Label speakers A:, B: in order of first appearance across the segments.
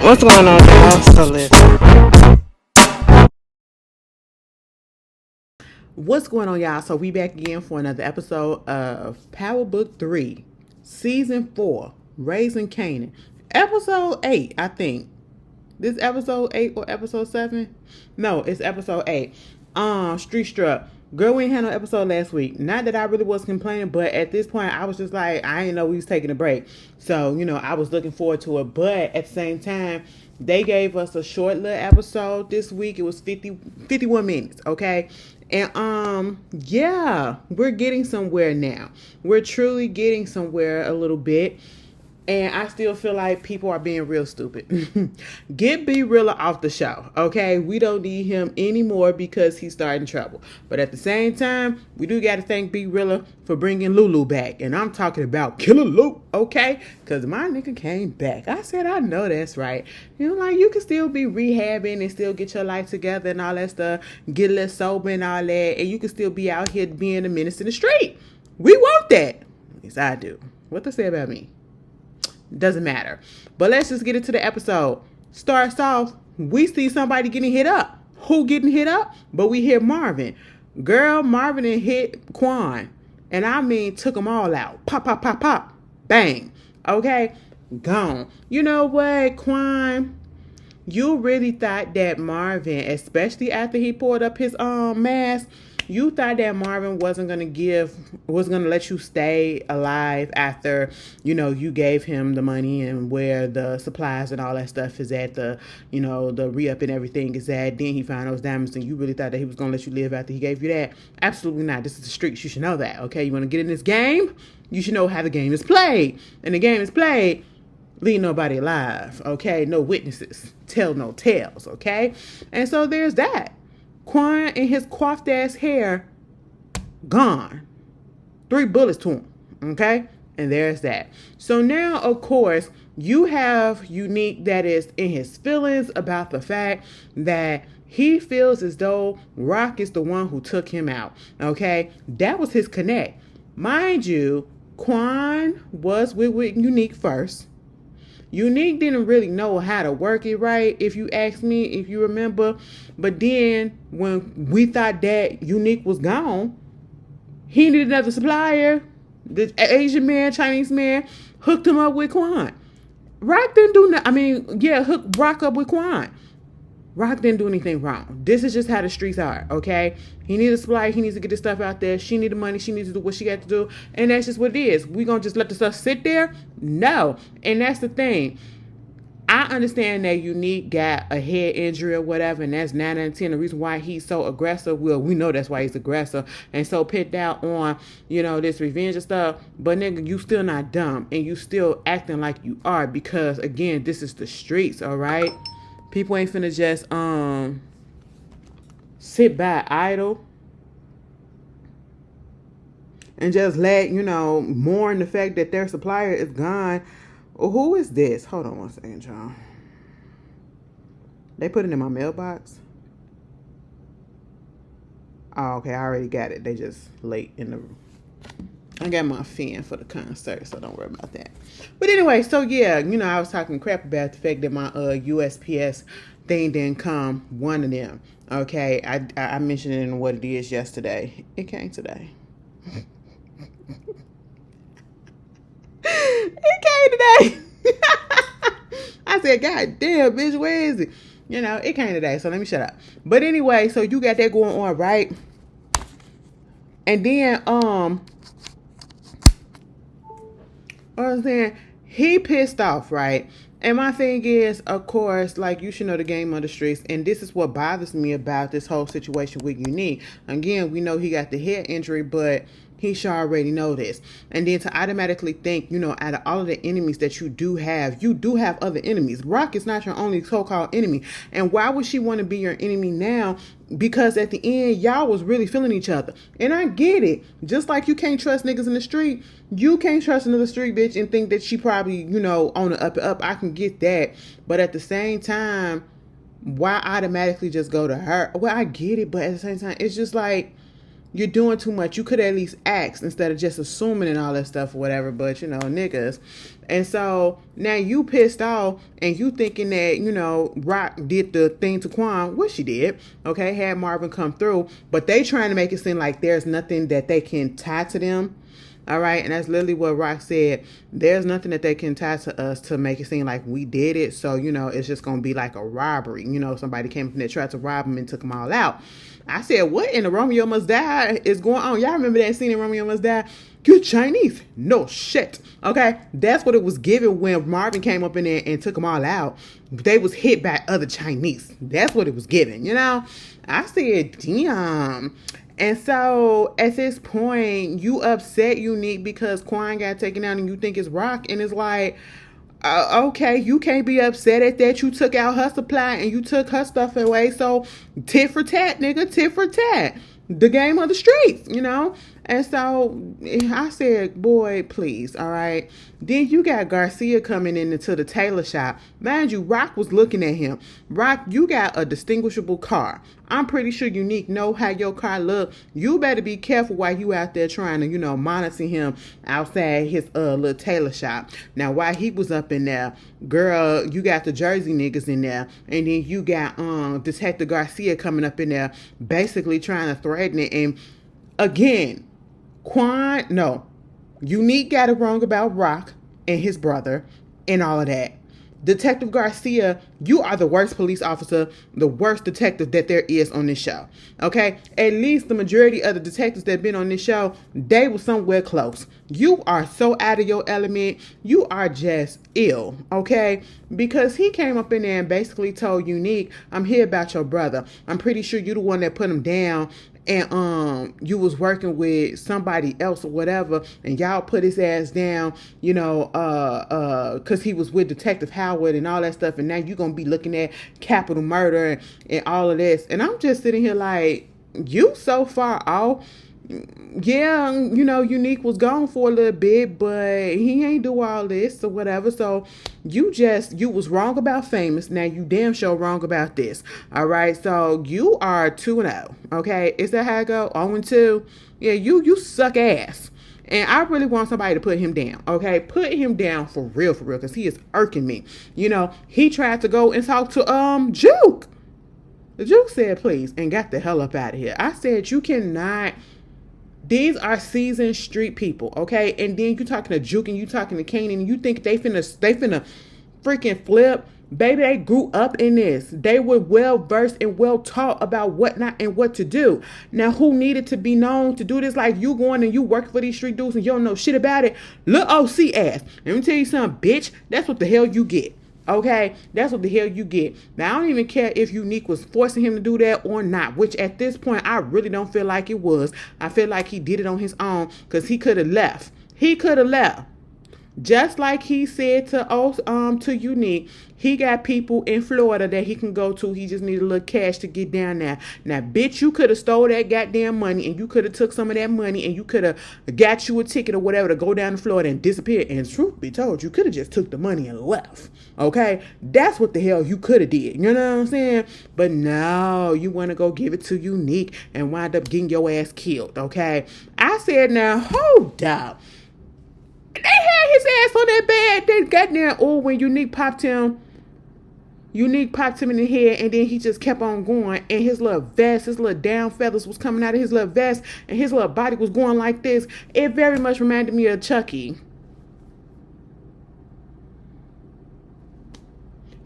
A: What's going on, y'all? So listen. What's going on, y'all? So we back again for another episode of Power Book 3, Season 4, Raising Kanan. Episode 8, I think. This episode 8 or episode 7? No, it's episode 8. Street Struck. Girl, we ain't had no episode last week. Not that I really was complaining, but at this point, I was just like, I didn't know we was taking a break. So, I was looking forward to it. But at the same time, they gave us a short little episode this week. It was 51 minutes, okay? And, yeah, we're getting somewhere now. We're truly getting somewhere a little bit. And I still feel like people are being real stupid. Get B Rilla off the show, okay? We don't need him anymore because he's starting trouble. But at the same time, we do got to thank B Rilla for bringing Lulu back. And I'm talking about Killer Lou, okay? Because my nigga came back. I said, I know that's right. You can still be rehabbing and still get your life together and all that stuff. Get a little sober and all that. And you can still be out here being a menace in the street. We want that. At least I do. What they say about me? Doesn't matter. But let's just get into the episode. Starts off, we see somebody getting hit up. Who getting hit up? But we hear Marvin. Girl, Marvin and hit Quan. And I mean, took them all out. Pop, pop, pop, pop. Bang. Okay? Gone. You know what, Quan? You really thought that Marvin, especially after he pulled up his mask, you thought that Marvin was gonna let you stay alive after, you gave him the money and where the supplies and all that stuff is at, the re-up and everything is at. Then he found those diamonds, and you really thought that he was gonna let you live after he gave you that? Absolutely not. This is the streets. You should know that, okay? You wanna get in this game? You should know how the game is played. And the game is played, leave nobody alive, okay? No witnesses. Tell no tales, okay? And so there's that. Quan and his coiffed ass hair, gone. 3 bullets to him, okay? And there's that. So now, of course, you have Unique that is in his feelings about the fact that he feels as though Rock is the one who took him out, okay? That was his connect. Mind you, Quan was with Unique first. Unique didn't really know how to work it right, if you ask me, if you remember. But then when we thought that Unique was gone, he needed another supplier. The Asian man, Chinese man, hooked him up with Quan. Rock didn't do nothing. Hooked Rock up with Quan. Rock didn't do anything wrong. This is just how the streets are, okay? He needs a supply. He needs to get the stuff out there. She needs the money. She needs to do what she got to do. And that's just what it is. We going to just let the stuff sit there? No. And that's the thing. I understand that Unique got a head injury or whatever, and that's 9 out of 10. The reason why he's so aggressive, well, we know that's why he's aggressive and so pinned out on, this revenge and stuff. But nigga, you still not dumb, and you still acting like you are, because again, this is the streets, all right? People ain't finna just sit by idle and just let, mourn the fact that their supplier is gone. Who is this? Hold on one second, y'all. They put it in my mailbox. Oh, okay, I already got it. They just late in the room. I got my fan for the concert, so don't worry about that. But anyway, so yeah, I was talking crap about the fact that my USPS thing didn't come, one of them. Okay, I mentioned it in what it is yesterday. It came today. It came today. I said, God damn, bitch, where is it? It came today, so let me shut up. But anyway, so you got that going on, right? And then, what I'm saying, he pissed off, right? And my thing is, of course, like, you should know the game on the streets. And this is what bothers me about this whole situation with Unique. Again, we know he got the head injury, but he should already know this. And then to automatically think, out of all of the enemies that you do have other enemies. Rock is not your only so-called enemy. And why would she want to be your enemy now? Because at the end, y'all was really feeling each other. And I get it. Just like you can't trust niggas in the street, you can't trust another street bitch and think that she probably, on the up and up. I can get that. But at the same time, why automatically just go to her? Well, I get it. But at the same time, it's just like, You're doing too much. You could at least ask instead of just assuming and all that stuff or whatever. But, niggas. And so now you pissed off and you thinking that, Rock did the thing to Quan, which she did, okay, had Marvin come through. But they trying to make it seem like there's nothing that they can tie to them. All right. And that's literally what Rock said. There's nothing that they can tie to us to make it seem like we did it. So, it's just going to be like a robbery. Somebody came from there, tried to rob them and took them all out. I said, what in the Romeo Must Die is going on? Y'all remember that scene in Romeo Must Die? You're Chinese. No shit. Okay. That's what it was given when Marvin came up in there and took them all out. They was hit by other Chinese. That's what it was given, I said, damn. And so at this point, you upset Unique because Quan got taken out and you think it's Rock. And it's like, okay, you can't be upset at that. You took out her supply and you took her stuff away. So tit for tat, nigga, tit for tat. The game of the streets, And so I said, boy, please, all right. Then you got Garcia coming into the tailor shop. Mind you, Rock was looking at him. Rock, you got a distinguishable car. I'm pretty sure Unique know how your car look. You better be careful while you out there trying to, monitor him outside his little tailor shop. Now, while he was up in there, girl, you got the Jersey niggas in there. And then you got Detective Garcia coming up in there basically trying to threaten it. And again, Unique got it wrong about Rock and his brother and all of that. Detective Garcia, you are the worst police officer, the worst detective that there is on this show. Okay? At least the majority of the detectives that have been on this show, they were somewhere close. You are so out of your element. You are just ill. Okay? Because he came up in there and basically told Unique, I'm here about your brother. I'm pretty sure you the one that put him down. And you was working with somebody else or whatever, and y'all put his ass down, because he was with Detective Howard and all that stuff, and now you gonna be looking at capital murder and all of this. And I'm just sitting here like, you so far off. Yeah, Unique was gone for a little bit, but he ain't do all this or whatever. So you was wrong about Famous. Now you damn sure wrong about this. All right. So you are 2-0. Okay. Is that how I go? 0-2. Yeah. You suck ass. And I really want somebody to put him down. Okay. Put him down for real. Cause he is irking me. He tried to go and talk to, Juke. The Juke said, please, and got the hell up out of here. I said, you cannot. These are seasoned street people, okay? And then you talking to Juke and you talking to Kanan and you think they finna freaking flip. Baby, they grew up in this. They were well versed and well taught about what not and what to do. Now, who needed to be known to do this? Like you going and you working for these street dudes and you don't know shit about it. Look, OC ass. Let me tell you something, bitch. That's what the hell you get. Okay, that's what the hell you get. Now, I don't even care if Unique was forcing him to do that or not, which at this point, I really don't feel like it was. I feel like he did it on his own because he could have left. He could have left. Just like he said to Unique, he got people in Florida that he can go to. He just needed a little cash to get down there. Now, bitch, you could have stole that goddamn money and you could have took some of that money and you could have got you a ticket or whatever to go down to Florida and disappear. And truth be told, you could have just took the money and left. Okay? That's what the hell you could have did. You know what I'm saying? But no, you want to go give it to Unique and wind up getting your ass killed. Okay? I said, now, hold up. They had his ass on that bed. They got there. Oh, when Unique popped him in the head, and then he just kept on going. And his little vest, his little down feathers was coming out of his little vest, and his little body was going like this. It very much reminded me of Chucky.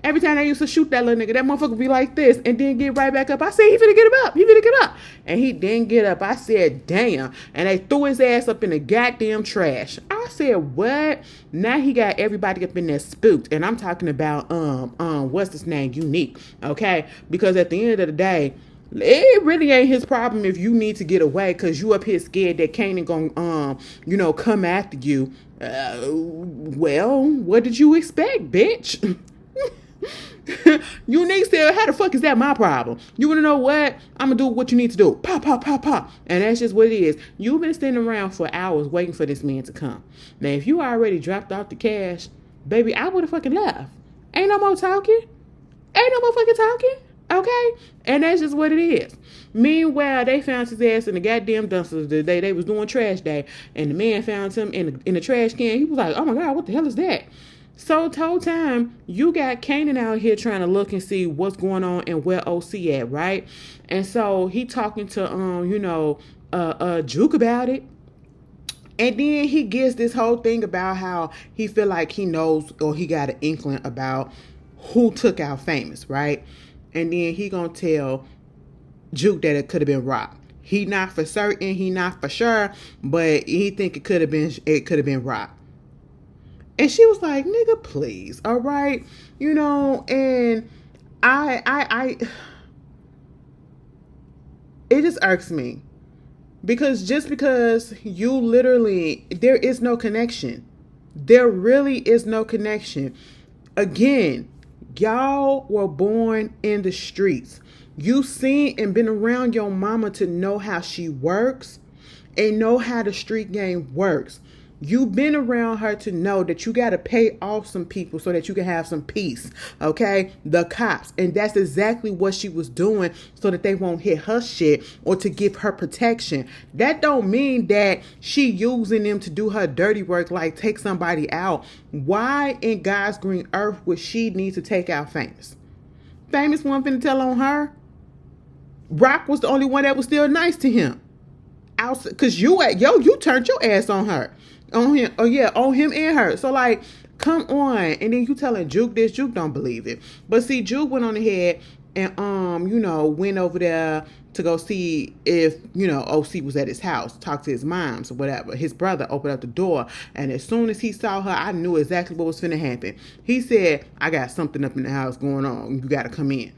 A: Every time they used to shoot that little nigga, that motherfucker be like this and then get right back up. I said, he finna get him up. He finna get up. And he didn't get up. I said, damn. And they threw his ass up in the goddamn trash. I said, what? Now he got everybody up in there spooked. And I'm talking about, what's his name? Unique. Okay? Because at the end of the day, it really ain't his problem if you need to get away because you up here scared that Kanan gonna, come after you. Well, what did you expect, bitch? Unique said, how the fuck is that my problem? You want to know what? I'm going to do what you need to do. Pop, pop, pop, pop. And that's just what it is. You've been standing around for hours waiting for this man to come. Now, if you already dropped off the cash, baby, I would have fucking left. Ain't no more talking. Ain't no more fucking talking. Okay? And that's just what it is. Meanwhile, they found his ass in the goddamn dumpsters the day they was doing trash day. And the man found him in the trash can. He was like, oh my God, what the hell is that? So the whole time, you got Kanan out here trying to look and see what's going on and where OC at, right? And so he talking to, Juke about it. And then he gets this whole thing about how he feel like he knows or he got an inkling about who took out Famous, right? And then he gonna tell Juke that it could have been Rock. He not for certain, he not for sure, but he think it could have been Rock. And she was like, nigga, please, all right? And I it just irks me. Because just because you literally, there is no connection. There really is no connection. Again, y'all were born in the streets. You seen and been around your mama to know how she works and know how the street game works. You've been around her to know that you got to pay off some people so that you can have some peace, okay? The cops. And that's exactly what she was doing so that they won't hit her shit or to give her protection. That don't mean that she using them to do her dirty work, like take somebody out. Why in God's green earth would she need to take out Famous? Famous wasn't finna tell on her. Rock was the only one that was still nice to him. Because you turned your ass on her. On him, on him and her. So like, come on. And then you telling Juke this, Juke don't believe it. But see, Juke went on ahead and went over there to go see if, OC was at his house, talk to his moms or whatever. His brother opened up the door, and as soon as he saw her, I knew exactly what was finna happen. He said, I got something up in the house going on. You gotta come in.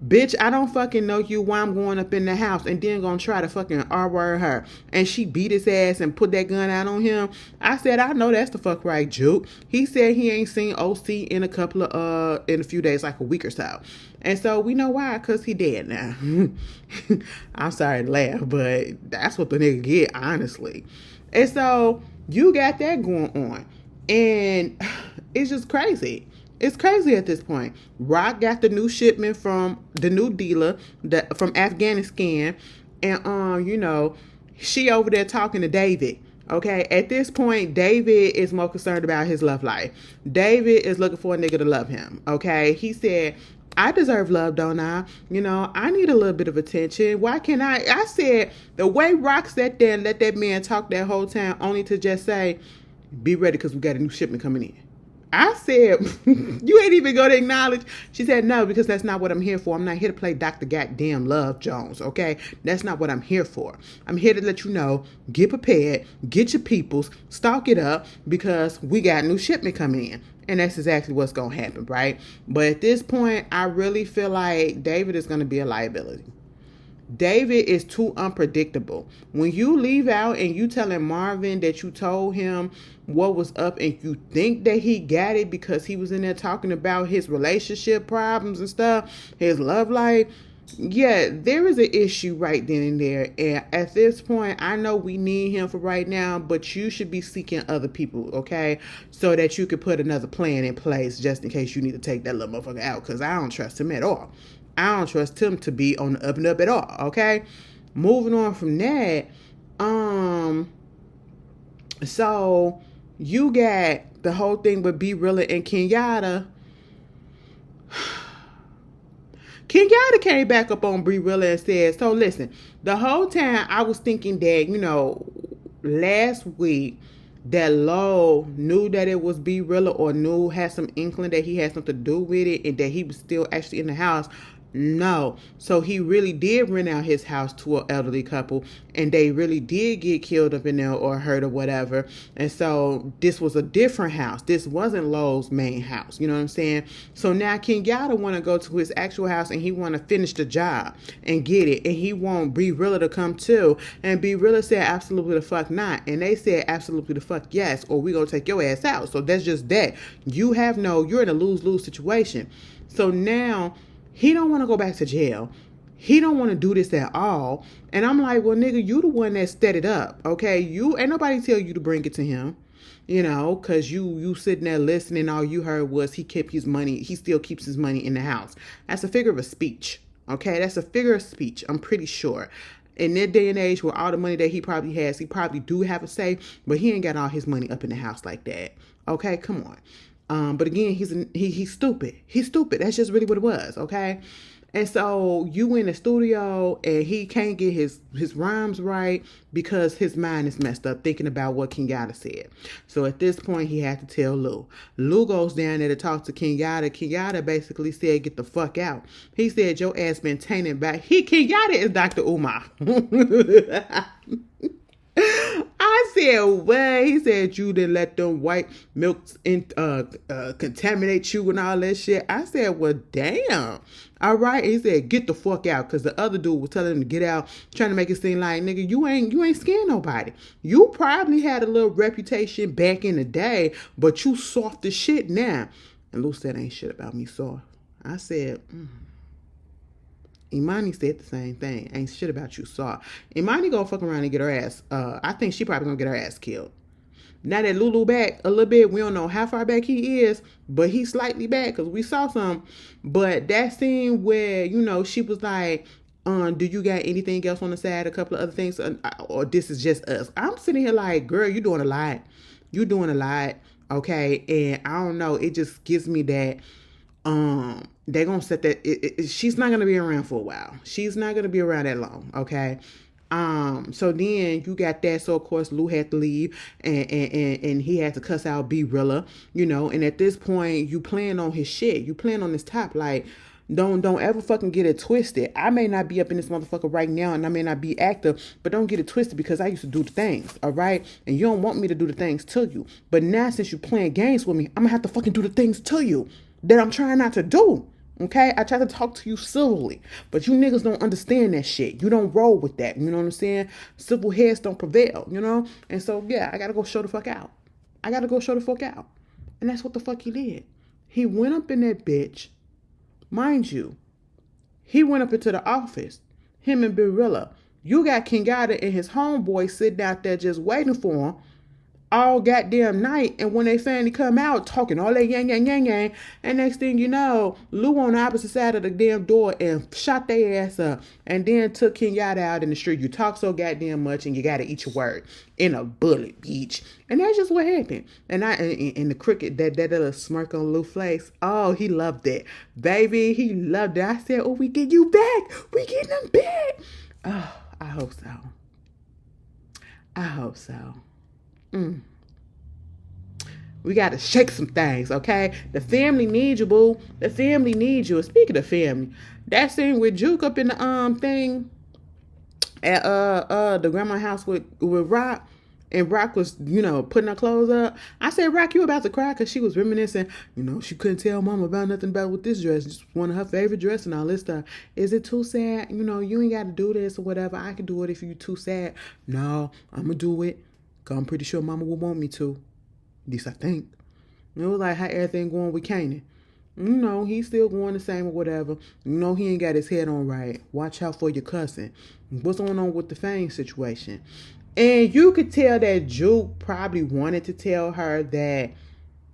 A: Bitch, I don't fucking know you why I'm going up in the house and then gonna try to fucking R-word her. And she beat his ass and put that gun out on him. I said, I know that's the fuck right, Juke. He said he ain't seen OC in a few days, like a week or so. And so we know why, because he dead now. I'm sorry to laugh, but that's what the nigga get, honestly. And so you got that going on. And it's just crazy. It's crazy at this point. Rock got the new shipment from the new dealer from Afghanistan. And, she over there talking to David. Okay, at this point, David is more concerned about his love life. David is looking for a nigga to love him. Okay, he said, I deserve love, don't I? I need a little bit of attention. Why can't I? I said, the way Rock sat there and let that man talk that whole time, only to just say, be ready because we got a new shipment coming in. I said, you ain't even going to acknowledge. She said, no, because that's not what I'm here for. I'm not here to play Dr. Goddamn Love Jones, okay? That's not what I'm here for. I'm here to let you know, get prepared, get your peoples, stock it up, because we got a new shipment coming in. And that's exactly what's going to happen, right? But at this point, I really feel like David is going to be a liability. David is too unpredictable. When you leave out and you telling Marvin that you told him what was up and you think that he got it because he was in there talking about his relationship problems and stuff, his love life, yeah, there is an issue right then and there. And at this point, I know we need him for right now, but you should be seeking other people, okay? So that you could put another plan in place just in case you need to take that little motherfucker out, because I don't trust him at all. I don't trust him to be on the up and up at all, okay? Moving on from that, so you got the whole thing with Ber and Kenyatta. Kenyatta came back up on Ber and said, so listen, the whole time I was thinking that, last week that Lo knew that it was Ber or knew, had some inkling that he had something to do with it and that he was still actually in the house. No. So he really did rent out his house to an elderly couple and they really did get killed up in there or hurt or whatever. And so this was a different house. This wasn't Lowe's main house. You know what I'm saying? So now Kenyatta want to go to his actual house and he want to finish the job and get it. And he want Ber to come too. And Ber said absolutely the fuck not. And they said absolutely the fuck yes, or we gonna take your ass out. So that's just that. You're in a lose-lose situation. So now he don't want to go back to jail. He don't want to do this at all. And I'm like, well, nigga, you the one that set it up, okay? Ain't nobody tell you to bring it to him. Because you sitting there listening, all you heard was he still keeps his money in the house. That's a figure of speech. Okay, that's a figure of speech, I'm pretty sure. In that day and age, with all the money that he probably has, he probably do have a say, but he ain't got all his money up in the house like that. Okay, come on. But again, he's stupid. He's stupid. That's just really what it was. Okay. And so you in the studio and he can't get his rhymes right because his mind is messed up thinking about what Kenyatta said. So at this point, he had to tell Lou. Lou goes down there to talk to Kenyatta. Kenyatta basically said, get the fuck out. He said, your ass been tainted back. Kenyatta is Dr. Umar. I said, well, he said you didn't let them white milks contaminate you and all that shit. I said, well, damn. All right. He said, get the fuck out, because the other dude was telling him to get out, trying to make it seem like, nigga, you ain't scared nobody. You probably had a little reputation back in the day, but you soft as shit now. And Lou said, ain't shit about me soft. I said, Imani said the same thing. Ain't shit about you soft. Imani gonna fuck around and get her ass. I think she probably gonna get her ass killed. Now that Lulu back a little bit, we don't know how far back he is, but he's slightly back because we saw some. But that scene where, she was like, do you got anything else on the side? A couple of other things? Or this is just us? I'm sitting here like, girl, you doing a lot. You doing a lot. Okay. And I don't know. It just gives me that, they're going to set that, she's not going to be around for a while. She's not going to be around that long. Okay. So then you got that. So of course Lou had to leave and he had to cuss out B-Rilla, and at this point you playing on his shit. You playing on this top. Like, don't ever fucking get it twisted. I may not be up in this motherfucker right now and I may not be active, but don't get it twisted because I used to do the things. All right. And you don't want me to do the things to you. But now since you playing games with me, I'm gonna have to fucking do the things to you that I'm trying not to do. Okay, I try to talk to you civilly, but you niggas don't understand that shit. You don't roll with that. You know what I'm saying? Civil heads don't prevail, And so, yeah, I got to go show the fuck out. And that's what the fuck he did. He went up in that bitch. Mind you, he went up into the office. Him and Birilla. You got Kenyatta and his homeboy sitting out there just waiting for him all goddamn night, and when they finally come out talking all that yang, and next thing you know, Lou on the opposite side of the damn door and shot their ass up, and then took Kenyatta out in the street. You talk so goddamn much, and you gotta eat your word in a bullet, bitch. And that's just what happened. And the cricket, that little smirk on Lou's face, oh, he loved it, baby. He loved it. I said, oh, we get you back. We getting them back. Oh, I hope so. We got to shake some things, okay? The family needs you, boo. The family needs you. Speaking of family, that scene with Juke up in the thing at the grandma house with Rock, and Rock was, putting her clothes up. I said, Rock, you about to cry because she was reminiscing, she couldn't tell Mama about nothing about with this dress. Just one of her favorite dress and all this stuff. Is it too sad? You ain't got to do this or whatever. I can do it if you too sad. No, I'm going to do it. Cause I'm pretty sure Mama will want me to. At least I think. It was like how everything going with Kanan. He's still going the same or whatever. He ain't got his head on right. Watch out for your cousin. What's going on with the fame situation? And you could tell that Juke probably wanted to tell her that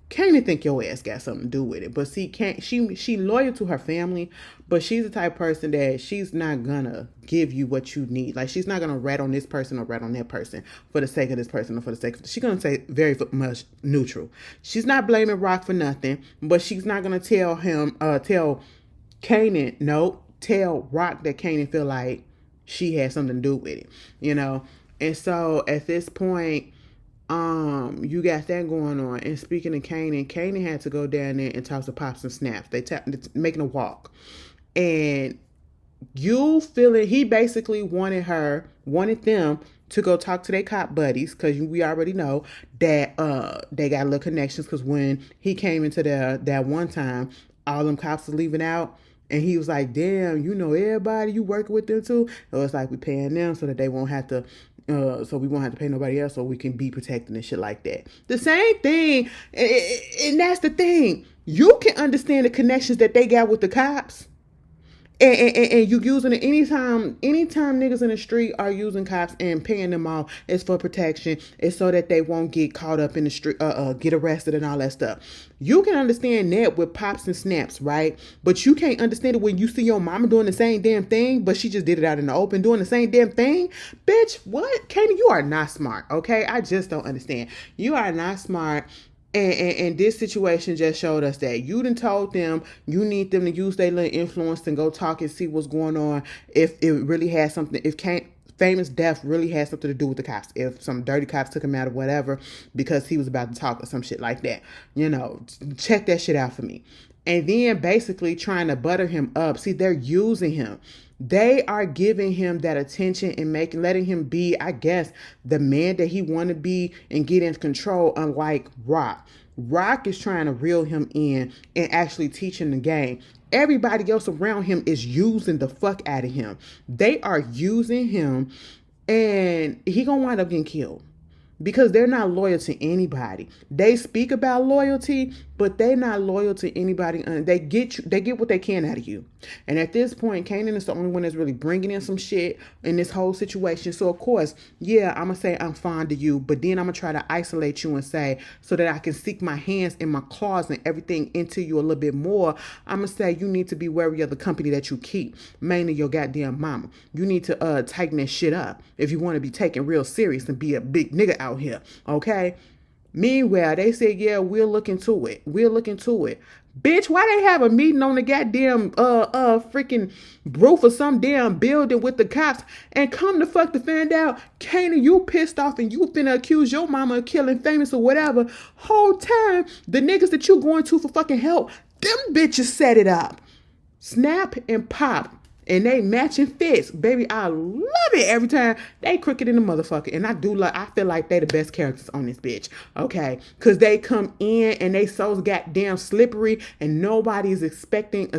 A: Kanan think your ass got something to do with it. But see, she loyal to her family, but she's the type of person that she's not gonna give you what you need. Like, she's not gonna rat on this person or rat on that person for the sake of this person or for the sake of... She's gonna say very much neutral. She's not blaming Rock for nothing, but she's not gonna tell Kanan, no, tell Rock that Kanan feel like she has something to do with it, And so at this point, you got that going on. And speaking of Kanan had to go down there and talk to Pops and Snaps. It's making a walk. And you feeling, he basically wanted them to go talk to their cop buddies, because we already know that they got little connections, because when he came into that one time, all them cops were leaving out. And he was like, damn, everybody, you working with them too? So it's like we paying them so that they won't have to, so we won't have to pay nobody else, so we can be protected and shit like that. The same thing, and that's the thing. You can understand the connections that they got with the cops. And you using it anytime niggas in the street are using cops and paying them off, it's for protection. It's so that they won't get caught up in the street, get arrested and all that stuff. You can understand that with pops and snaps, right? But you can't understand it when you see your mama doing the same damn thing, but she just did it out in the open doing the same damn thing. Bitch, what? Kanan, you are not smart, okay? I just don't understand. You are not smart. And this situation just showed us that you done told them you need them to use their little influence and go talk and see what's going on. If it really has something, if Famous death really had something to do with the cops. If some dirty cops took him out or whatever because he was about to talk or some shit like that. Check that shit out for me. And then basically trying to butter him up. See, they're using him. They are giving him that attention and letting him be, I guess, the man that he want to be and get in control, unlike Rock. Rock is trying to reel him in and actually teach him the game. Everybody else around him is using the fuck out of him. They are using him and he gonna wind up getting killed. Because they're not loyal to anybody. They speak about loyalty, but they're not loyal to anybody. They get what they can out of you. And at this point, Kanan is the only one that's really bringing in some shit in this whole situation. So, of course, yeah, I'm going to say I'm fond of you, but then I'm going to try to isolate you and say, so that I can seek my hands and my claws and everything into you a little bit more, I'm going to say you need to be wary of the company that you keep, mainly your goddamn mama. You need to tighten that shit up if you want to be taken real serious and be a big nigga out here, okay? Meanwhile, they said, yeah, we'll look into it. Bitch, why they have a meeting on the goddamn freaking roof of some damn building with the cops and come to fuck to find out, Kanan, you pissed off and you finna accuse your mama of killing Famous or whatever. Whole time, the niggas that you going to for fucking help, them bitches set it up. Snap and Pop. And they matching fits. Baby, I love it every time. They crooked in the motherfucker. And I feel like they the best characters on this bitch. Okay? Because they come in and they so goddamn slippery and nobody is suspecting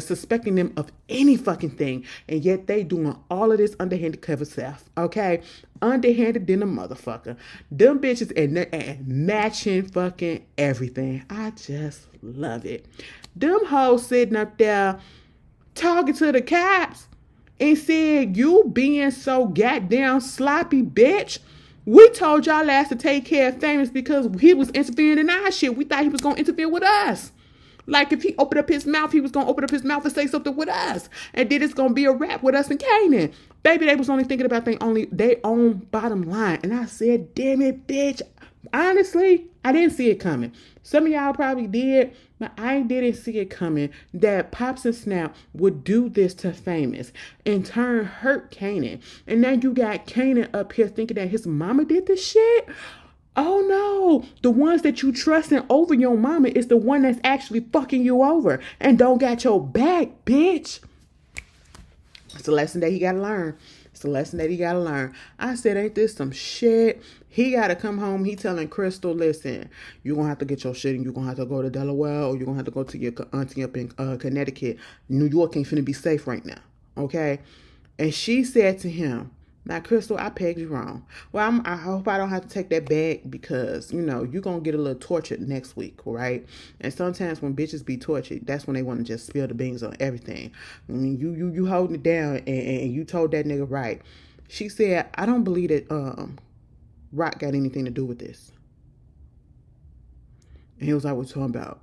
A: them of any fucking thing. And yet they doing all of this underhanded cover stuff. Okay? Underhanded than a motherfucker. Them bitches and matching fucking everything. I just love it. Them hoes sitting up there talking to the cops. And said, you being so goddamn sloppy, bitch. We told y'all last to take care of Famous because he was interfering in our shit. We thought he was going to interfere with us. Like if he opened up his mouth, he was going to open up his mouth and say something with us. And then it's going to be a rap with us and Kanan. Baby, they was only thinking about their own bottom line. And I said, damn it, bitch. Honestly, I didn't see it coming. Some of y'all probably did, but I didn't see it coming that Pops and Snap would do this to Famous and turn hurt Kanan. And now you got Kanan up here thinking that his mama did this shit. Oh no, the ones that you trusting over your mama is the one that's actually fucking you over and don't got your back, bitch. It's a lesson that he gotta learn. I said, ain't this some shit? He got to come home. He telling Crystal, listen, you're going to have to get your shit and you're going to have to go to Delaware or you're going to have to go to your auntie up in Connecticut. New York ain't finna be safe right now. Okay? And she said to him, now, Crystal, I pegged you wrong. Well, I hope I don't have to take that back because, you're going to get a little tortured next week, right? And sometimes when bitches be tortured, that's when they want to just spill the beans on everything. I mean, you holding it down and you told that nigga right. She said, I don't believe that Rock got anything to do with this. And he was like, what you talking about?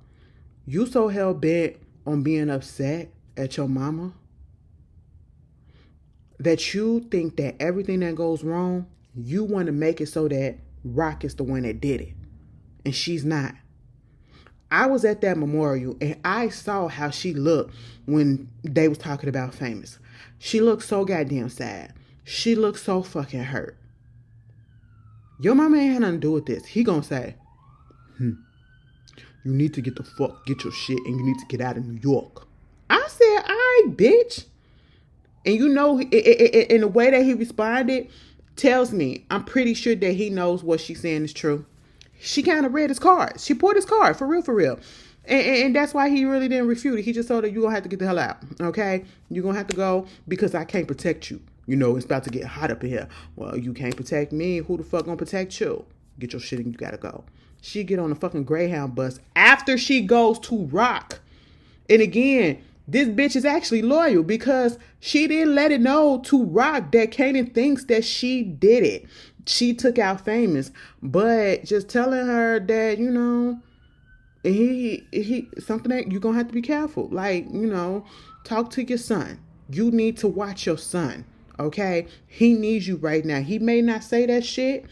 A: You so hell-bent on being upset at your mama that you think that everything that goes wrong, you want to make it so that Rock is the one that did it. And she's not. I was at that memorial and I saw how she looked when they was talking about Famous. She looked so goddamn sad. She looked so fucking hurt. Your mama ain't had nothing to do with this. He gonna say, you need to get your shit and you need to get out of New York. I said, all right, bitch. And in the way that he responded, tells me, I'm pretty sure that he knows what she's saying is true. She kind of read his card. She pulled his card, for real. And that's why he really didn't refute it. He just told her, you're going to have to get the hell out, okay? You're going to have to go because I can't protect you. It's about to get hot up in here. Well, you can't protect me. Who the fuck going to protect you? Get your shit and you got to go. She get on the fucking Greyhound bus after she goes to Rock. And again, this bitch is actually loyal because she didn't let it know to Rock that Kanan thinks that she did it. She took out Famous, but just telling her that, you know, he something that you're gonna have to be careful. Like, you know, talk to your son. You need to watch your son. Okay? He needs you right now. He may not say that shit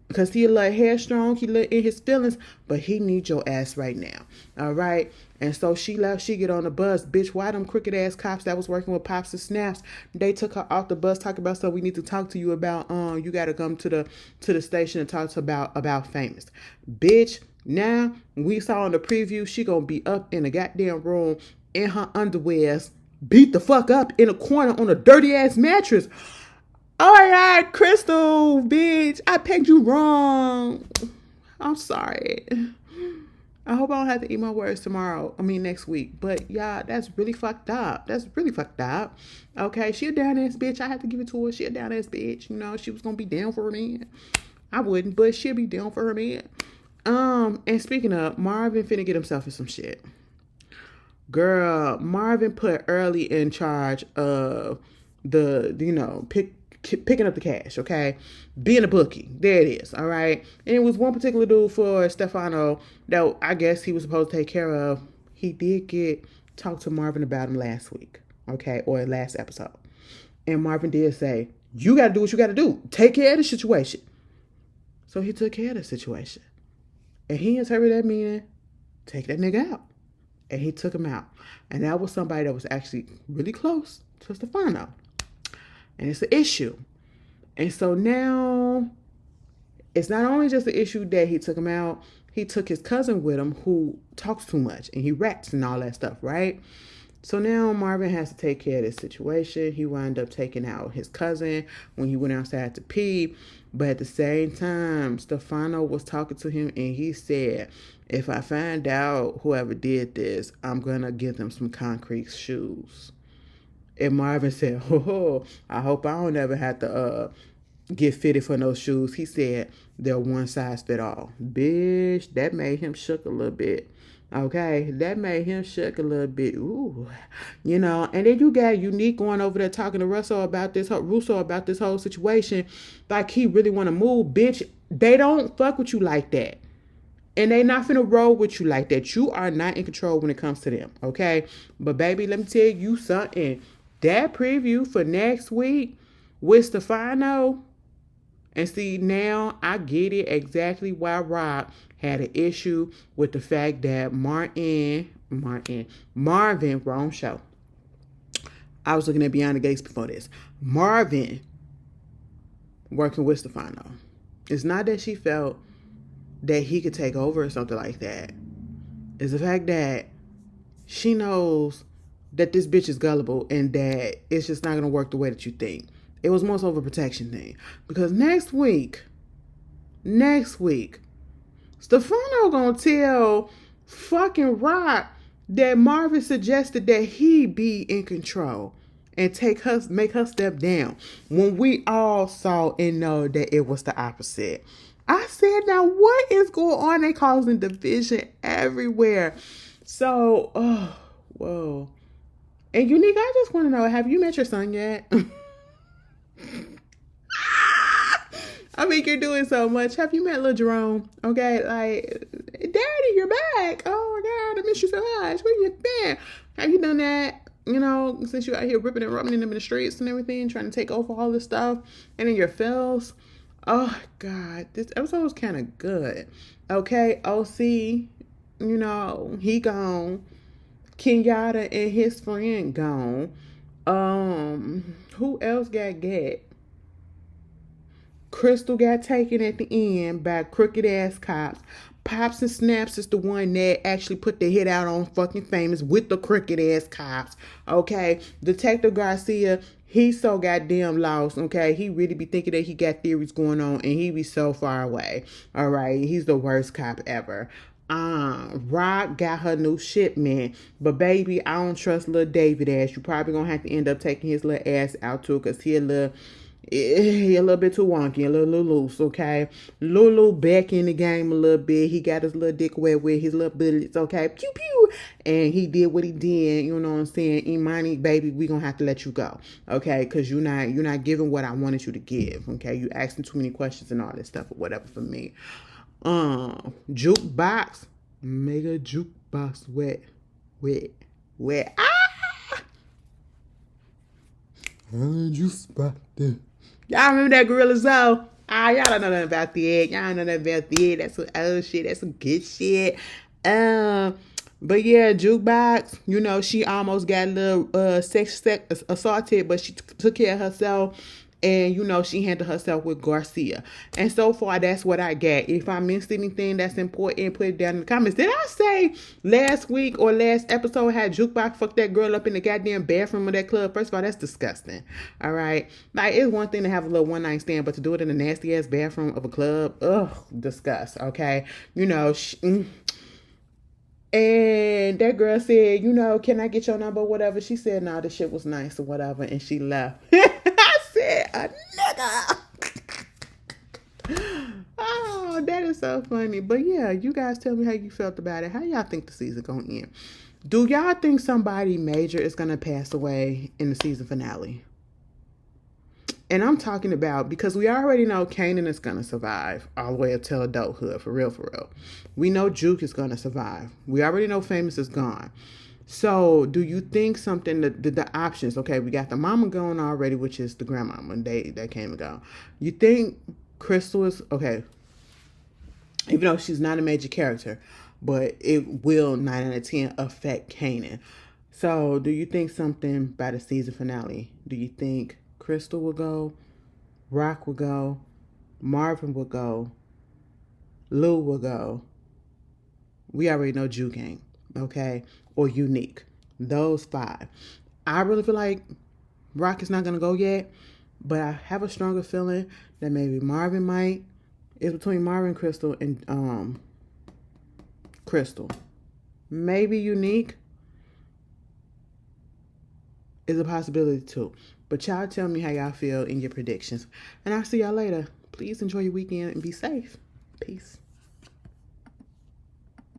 A: because he a little headstrong, he a little in his feelings, but he needs your ass right now. All right? And so she left, she get on the bus. Bitch, why them crooked ass cops that was working with Pops and Snaps, they took her off the bus, talking about stuff we need to talk to you about. You gotta come to the station and talk to about Famous. Bitch, now we saw in the preview, she gonna be up in the goddamn room in her underwears, beat the fuck up in a corner on a dirty ass mattress. Oh my God, Crystal, bitch, I pegged you wrong. I'm sorry. I hope I don't have to eat my words next week. But y'all, that's really fucked up. Okay, she a down ass bitch. I have to give it to her. She a down ass bitch. You know, she was gonna be down for her man. I wouldn't, but she'll be down for her man. And speaking of, Marvin finna get himself in some shit. Girl, Marvin put Early in charge of picking up the cash, okay? Being a bookie. There it is, all right? And it was one particular dude for Stefano that I guess he was supposed to take care of. He did talk to Marvin about him last week, okay? Or last episode. And Marvin did say, you got to do what you got to do. Take care of the situation. So he took care of the situation. And he interpreted that meaning, take that nigga out. And he took him out. And that was somebody that was actually really close to Stefano. And it's an issue. And so now, it's not only just the issue that he took him out, he took his cousin with him who talks too much and he raps and all that stuff, right? So now Marvin has to take care of this situation. He wound up taking out his cousin when he went outside to pee. But at the same time, Stefano was talking to him and he said, if I find out whoever did this, I'm going to give them some concrete shoes. And Marvin said, oh, I hope I don't ever have to get fitted for those shoes. He said, they're one size fit all. Bitch, that made him shook a little bit. Okay, that made him shook a little bit. Ooh, you know. And then you got Unique going over there talking to Russo about this whole situation, like he really want to move. Bitch, they don't fuck with you like that, and they not finna roll with you like that. You are not in control when it comes to them. Okay, but baby, let me tell you something. That preview for next week with Stefano. And see, now I get it exactly why Rob had an issue with the fact that Marvin, wrong show. I was looking at Beyond the Gates before this. Marvin working with Stefano. It's not that she felt that he could take over or something like that. It's the fact that she knows that this bitch is gullible and that it's just not going to work the way that you think. It was more so of a protection thing. Because next week, Stefano gonna tell fucking Rock that Marvin suggested that he be in control and make her step down. When we all saw and know that it was the opposite. I said, now what is going on? They causing division everywhere. So, whoa. And Unique, I just want to know, have you met your son yet? I mean, you're doing so much. Have you met Lil Jerome? Okay, like, Daddy, you're back. Oh my God, I miss you so much. Where you been? Have you done that? You know, since you're out here ripping and rubbing them in the streets and everything, trying to take over all this stuff, and in your feels. Oh God, this episode was kind of good. Okay, OC, you know, he gone. Kenyatta and his friend gone. Who else got get? Crystal got taken at the end by crooked ass cops. Pops and Snaps is the one that actually put the hit out on fucking Famous with the crooked ass cops. Okay, Detective Garcia, he's so goddamn lost. Okay, he really be thinking that he got theories going on, and he be so far away. All right, he's the worst cop ever. Rock got her new shipment, but baby, I don't trust little David ass. You probably gonna have to end up taking his little ass out too, cause he a little He a little bit too wonky, a little loose, okay? Lulu back in the game a little bit. He got his little dick wet with his little bullets, okay? Pew pew. And he did what he did, you know what I'm saying? Imani, baby, we gonna have to let you go, okay? Because you're not giving what I wanted you to give, okay? You asking too many questions and all this stuff or whatever for me. Jukebox. Make a jukebox wet. Ah! Juice back there. Y'all remember that Gorilla Zoe? Ah, y'all don't know nothing about that. Y'all don't know nothing about that. That's some old shit. That's some good shit. But yeah, Jukebox, you know, she almost got a little sex assaulted, but she took care of herself. And, you know, she handled herself with Garcia. And so far, that's what I get. If I missed anything that's important, put it down in the comments. Did I say last week or last episode had Jukebox fuck that girl up in the goddamn bathroom of that club? First of all, that's disgusting. All right? Like, it's one thing to have a little one-night stand, but to do it in a nasty-ass bathroom of a club, ugh, disgust, okay? You know, and that girl said, you know, can I get your number or whatever? She said, nah, the shit was nice or whatever, and she left. I said, a nigga. Oh, that is so funny. But yeah, you guys tell me how you felt about it. How y'all think the season gonna end? Do y'all think somebody major is gonna pass away in the season finale? And I'm talking about, because we already know Kanan is going to survive all the way until adulthood, for real, for real. We know Juke is going to survive. We already know Famous is gone. So do you think something, the options, okay, we got the mama going already, which is the grandmama, they came and go. You think Crystal is, okay, even though she's not a major character, but it will 9 out of 10 affect Kanan. So do you think something by the season finale? Do you think Crystal will go, Rock will go, Marvin will go, Lou will go? We already know Juke ain't, okay? Or Unique. Those 5. I really feel like Rock is not going to go yet, but I have a stronger feeling that maybe Marvin might. It's between Marvin, Crystal, and Crystal. Maybe Unique is a possibility too. But y'all tell me how y'all feel in your predictions. And I'll see y'all later. Please enjoy your weekend and be safe. Peace.